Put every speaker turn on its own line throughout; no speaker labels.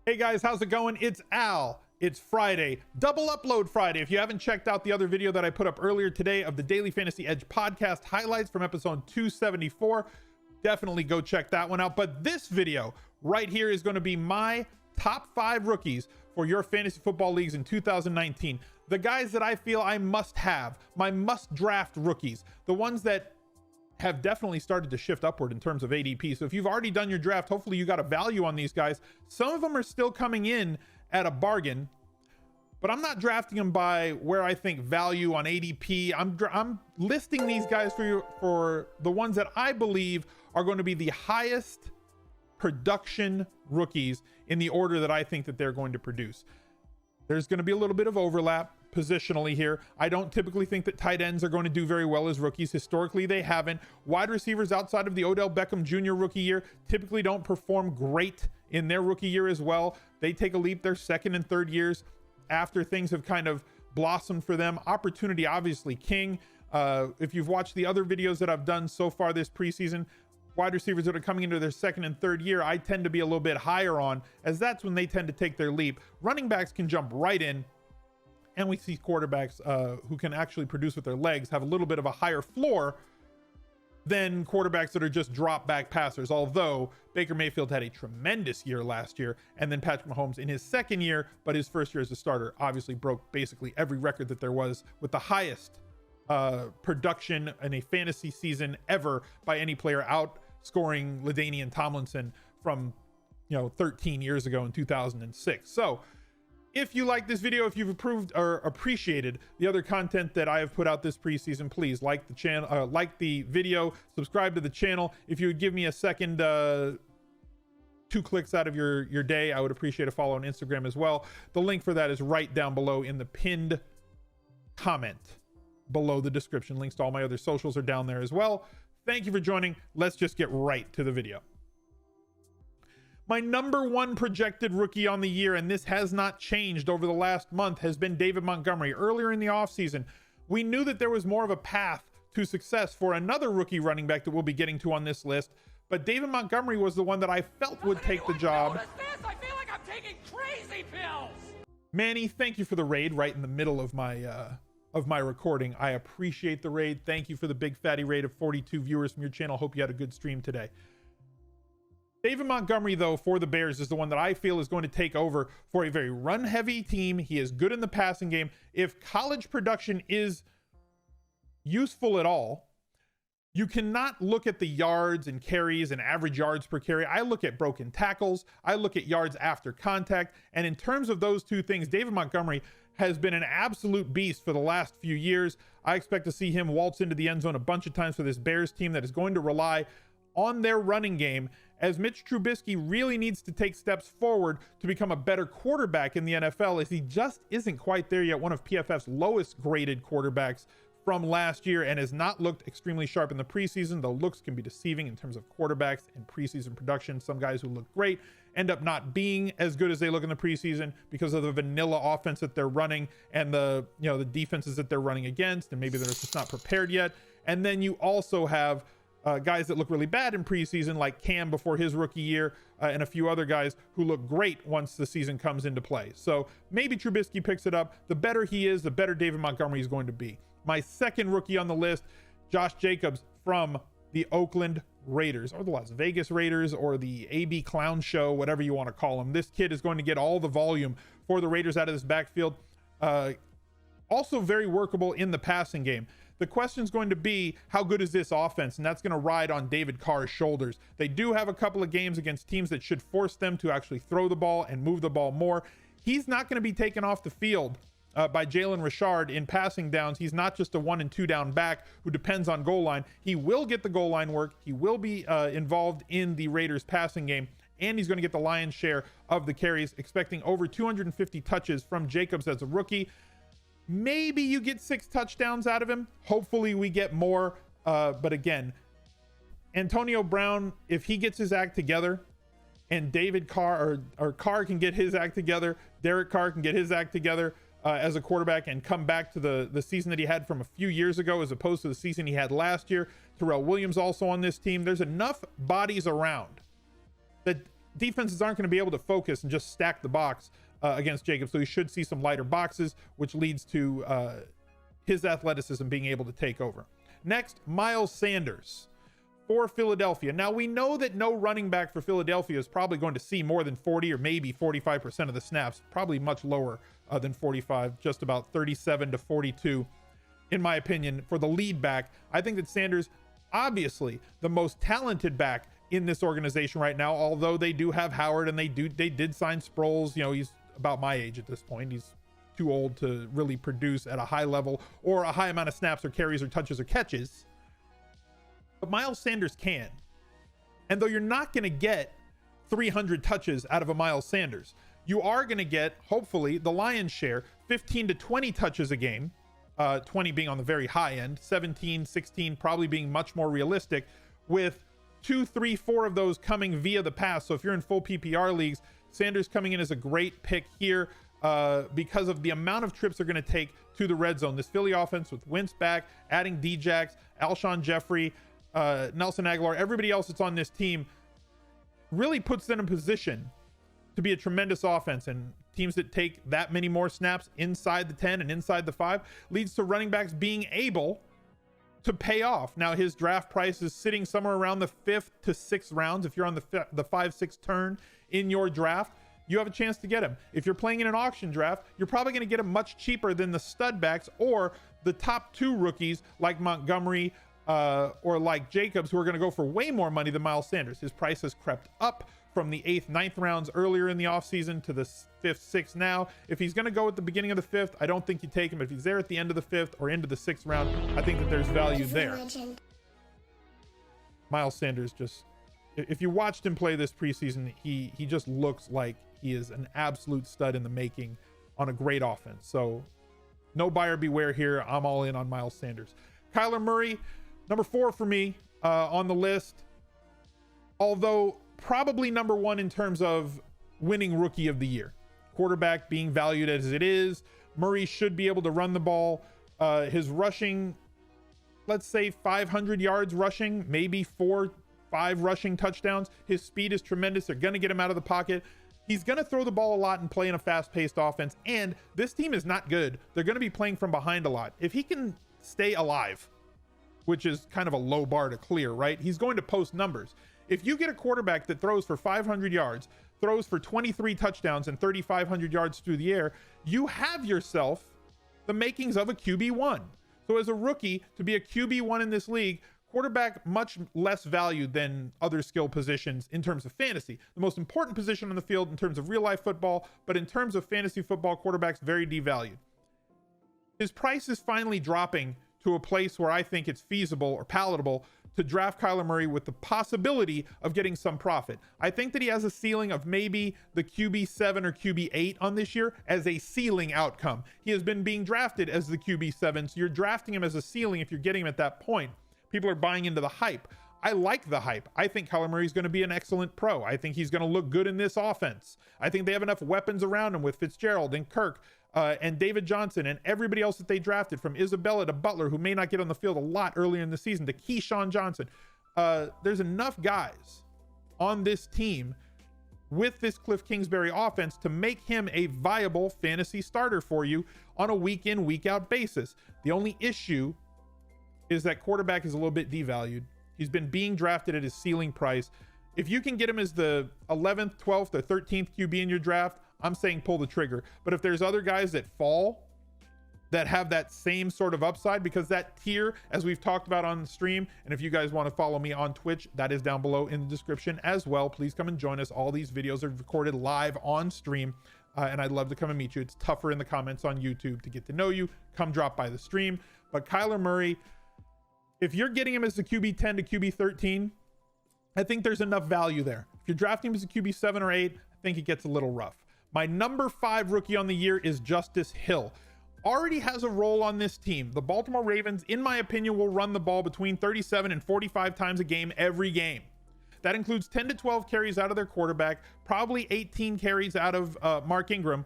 Hey guys, how's it going? It's Al. It's Friday, double upload Friday. If you haven't checked out the other video that I put up earlier today of the Daily Fantasy Edge podcast highlights from episode 274, definitely go check that one out. But this video right here is going to be my top 5 rookies for your fantasy football leagues in 2019. The guys that I feel I must have, my must draft rookies, the ones that have definitely started to shift upward in terms of ADP. So if you've already done your draft, hopefully you got a value on these guys. Some of them are still coming in at a bargain, but I'm not drafting them by where I think value on ADP. I'm listing these guys for you, for the ones that I believe are going to be the highest production rookies in the order that I think that they're going to produce. There's going to be a little bit of overlap positionally here. I don't typically think that tight ends are going to do very well as rookies. Historically, they haven't. Wide receivers outside of the Odell Beckham Jr. rookie year typically don't perform great in their rookie year as well. They take a leap their second and third years after things have kind of blossomed for them. Opportunity, obviously, king. If you've watched the other videos that I've done so far this preseason, wide receivers that are coming into their second and third year, I tend to be a little bit higher on, as that's when they tend to take their leap. Running backs can jump right in, and we see quarterbacks who can actually produce with their legs have a little bit of a higher floor than quarterbacks that are just drop back passers. Although Baker Mayfield had a tremendous year last year, and then Patrick Mahomes in his second year, but his first year as a starter obviously broke basically every record that there was with the highest production in a fantasy season ever by any player, outscoring LaDainian Tomlinson from 13 years ago in 2006. So if you like this video, if you've approved or appreciated the other content that I have put out this preseason, please like the channel, like the video, subscribe to the channel. If you would give me a second 2 clicks out of your day, I would appreciate a follow on Instagram as well. The link for that is right down below in the pinned comment below the description. Links to all my other socials are down there as well. Thank you for joining. Let's just get right to the video. My number 1 projected rookie on the year, and this has not changed over the last month, has been David Montgomery. Earlier in the offseason, we knew that there was more of a path to success for another rookie running back that we'll be getting to on this list, but David Montgomery was the one that I felt would take the job.
I feel like I'm taking crazy pills.
Manny, thank you for the raid right in the middle of my recording. I appreciate the raid. Thank you for the big fatty raid of 42 viewers from your channel. Hope you had a good stream today. David Montgomery, though, for the Bears is the one that I feel is going to take over for a very run-heavy team. He is good in the passing game. If college production is useful at all, you cannot look at the yards and carries and average yards per carry. I look at broken tackles. I look at yards after contact. And in terms of those two things, David Montgomery has been an absolute beast for the last few years. I expect to see him waltz into the end zone a bunch of times for this Bears team that is going to rely on their running game, as Mitch Trubisky really needs to take steps forward to become a better quarterback in the NFL, as he just isn't quite there yet. One of PFF's lowest graded quarterbacks from last year, and has not looked extremely sharp in the preseason. The looks can be deceiving in terms of quarterbacks and preseason production. Some guys who look great end up not being as good as they look in the preseason because of the vanilla offense that they're running and the defenses that they're running against, and maybe they're just not prepared yet. And then you also have guys that look really bad in preseason, like Cam before his rookie year, and a few other guys who look great once the season comes into play. So maybe Trubisky picks it up. The better he is, the better David Montgomery is going to be. My second rookie on the list, Josh Jacobs from the Oakland Raiders, or the Las Vegas Raiders, or the AB Clown Show, whatever you want to call him. This kid is going to get all the volume for the Raiders out of this backfield. Also very workable in the passing game. The question is going to be, how good is this offense? And that's going to ride on David Carr's shoulders. They do have a couple of games against teams that should force them to actually throw the ball and move the ball more. He's not going to be taken off the field by Jalen Richard in passing downs. He's not just a 1 and 2 down back who depends on goal line. He will get the goal line work. He will be involved in the Raiders passing game, and he's going to get the lion's share of the carries, expecting over 250 touches from Jacobs as a rookie. Maybe you get 6 touchdowns out of him. Hopefully we get more. But again, Antonio Brown, if he gets his act together, and David Carr or Carr can get his act together, Derek Carr can get his act together as a quarterback and come back to the season that he had from a few years ago, as opposed to the season he had last year. Terrell Williams also on this team. There's enough bodies around that defenses aren't going to be able to focus and just stack the box against Jacobs. So he should see some lighter boxes, which leads to his athleticism being able to take over. Next, Myles Sanders for Philadelphia. Now, we know that no running back for Philadelphia is probably going to see more than 40 or maybe 45% of the snaps, probably much lower than 45, just about 37 to 42, in my opinion, for the lead back. I think that Sanders, obviously the most talented back in this organization right now, although they do have Howard and they did sign Sproles. You know, he's about my age at this point. He's too old to really produce at a high level or a high amount of snaps or carries or touches or catches. But Myles Sanders can. And though you're not going to get 300 touches out of a Myles Sanders, you are going to get, hopefully, the lion's share, 15 to 20 touches a game, 20 being on the very high end, 17, 16 probably being much more realistic, with 2, 3, 4 of those coming via the pass. So if you're in full PPR leagues, Sanders coming in as a great pick here because of the amount of trips they're going to take to the red zone. This Philly offense with Wentz back, adding Djax, Alshon Jeffrey, Nelson Aguilar, everybody else that's on this team really puts them in position to be a tremendous offense. And teams that take that many more snaps inside the 10 and inside the 5 leads to running backs being able to pay off. Now, his draft price is sitting somewhere around the 5th to 6th rounds. If you're on the 5-6 turn in your draft, you have a chance to get him. If you're playing in an auction draft, you're probably going to get him much cheaper than the stud backs or the top 2 rookies like Montgomery or like Jacobs, who are going to go for way more money than Myles Sanders. His price has crept up from the 8th, 9th rounds earlier in the offseason to the 5th, 6th now. If he's going to go at the beginning of the 5th, I don't think you take him. If he's there at the end of the 5th or into the 6th round, I think that there's value there. Myles Sanders just, if you watched him play this preseason, he just looks like he is an absolute stud in the making on a great offense. So no buyer beware here. I'm all in on Myles Sanders. Kyler Murray, number 4 for me on the list. Although probably number 1 in terms of winning rookie of the year. Quarterback being valued as it is. Murray should be able to run the ball. His rushing, let's say 500 yards rushing, maybe 4-5 rushing touchdowns. His speed is tremendous. They're going to get him out of the pocket. He's going to throw the ball a lot and play in a fast-paced offense. And this team is not good. They're going to be playing from behind a lot. If he can stay alive, which is kind of a low bar to clear, right? He's going to post numbers. If you get a quarterback that throws for 500 yards, throws for 23 touchdowns and 3,500 yards through the air, you have yourself the makings of a QB1. So as a rookie, to be a QB1 in this league, quarterback much less valued than other skill positions in terms of fantasy. The most important position on the field in terms of real life football, but in terms of fantasy football, quarterback's very devalued. His price is finally dropping to a place where I think it's feasible or palatable to draft Kyler Murray with the possibility of getting some profit. I think that he has a ceiling of maybe the QB7 or QB8 on this year as a ceiling outcome. He has been being drafted as the QB7, so you're drafting him as a ceiling if you're getting him at that point. People are buying into the hype. I like the hype. I think Kyler Murray is going to be an excellent pro. I think he's going to look good in this offense. I think they have enough weapons around him with Fitzgerald and Kirk and David Johnson and everybody else that they drafted, from Isabella to Butler, who may not get on the field a lot earlier in the season, to Keyshawn Johnson. There's enough guys on this team with this Cliff Kingsbury offense to make him a viable fantasy starter for you on a week in, week out basis. The only issue is that quarterback is a little bit devalued. He's been being drafted at his ceiling price. If you can get him as the 11th, 12th, or 13th QB in your draft, I'm saying pull the trigger. But if there's other guys that fall that have that same sort of upside, because that tier, as we've talked about on the stream, and if you guys want to follow me on Twitch, that is down below in the description as well. Please come and join us. All these videos are recorded live on stream, and I'd love to come and meet you. It's tougher in the comments on YouTube to get to know you. Come drop by the stream. But Kyler Murray, if you're getting him as the QB 10 to QB 13, I think there's enough value there. If you're drafting him as a QB 7 or 8, I think it gets a little rough. My number 5 rookie on the year is Justice Hill. Already has a role on this team. The Baltimore Ravens, in my opinion, will run the ball between 37 and 45 times a game every game. That includes 10 to 12 carries out of their quarterback, probably 18 carries out of Mark Ingram,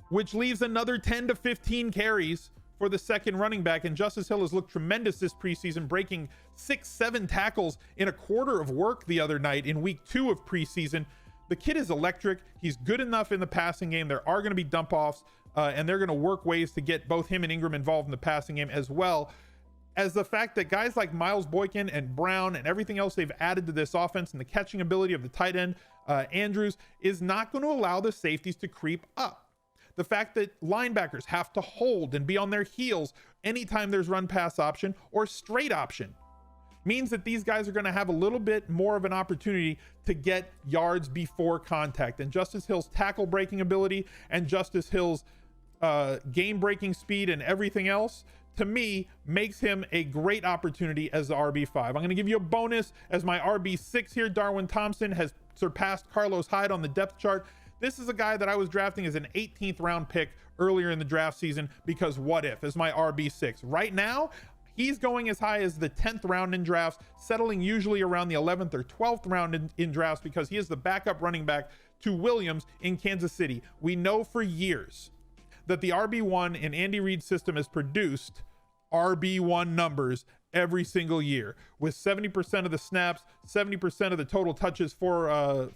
which leaves another 10 to 15 carries for the second running back. And Justice Hill has looked tremendous this preseason, breaking 6-7 tackles in a quarter of work the other night in week 2 of preseason The kid is electric. He's good enough in the passing game. There are going to be dump offs, and they're going to work ways to get both him and Ingram involved in the passing game, as well as the fact that guys like Miles Boykin and Brown and everything else they've added to this offense, and the catching ability of the tight end Andrews, is not going to allow the safeties to creep up. The fact that linebackers have to hold and be on their heels anytime there's run pass option or straight option means that these guys are going to have a little bit more of an opportunity to get yards before contact. And Justice Hill's tackle breaking ability and Justice Hill's game breaking speed and everything else, to me, makes him a great opportunity as the RB5. I'm going to give you a bonus as my RB6 here. Darwin Thompson has surpassed Carlos Hyde on the depth chart. This is a guy that I was drafting as an 18th round pick earlier in the draft season because what if is my RB6. Right now, he's going as high as the 10th round in drafts, settling usually around the 11th or 12th round in drafts because he is the backup running back to Williams in Kansas City. We know for years that the RB1 in Andy Reid's system has produced RB1 numbers every single year, with 70% of the snaps, 70% of the total touches for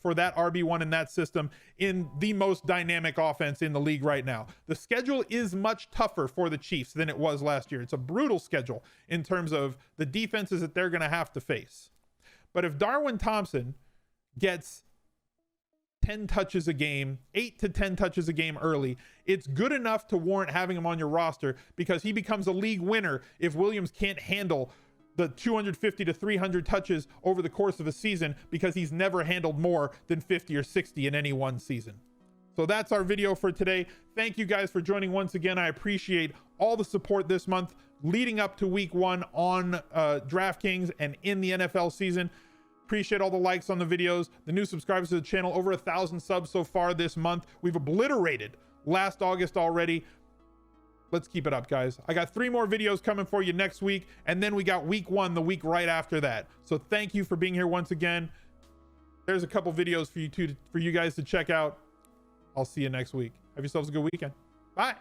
that RB1 in that system, in the most dynamic offense in the league right now. The schedule is much tougher for the Chiefs than it was last year. It's a brutal schedule in terms of the defenses that they're going to have to face. But if Darwin Thompson gets 10 touches a game, 8 to 10 touches a game early, it's good enough to warrant having him on your roster, because he becomes a league winner if Williams can't handle the 250 to 300 touches over the course of a season, because he's never handled more than 50 or 60 in any one season. So that's our video for today. Thank you guys for joining once again. I appreciate all the support this month leading up to week 1 on DraftKings and in the NFL season. Appreciate all the likes on the videos, the new subscribers to the channel, over 1,000 subs so far this month. We've obliterated last August already. Let's keep it up, guys. I got 3 more videos coming for you next week, and then we got week 1 the week right after that. So thank you for being here once again. There's a couple videos for you guys to check out. I'll see you next week. Have yourselves a good weekend. Bye.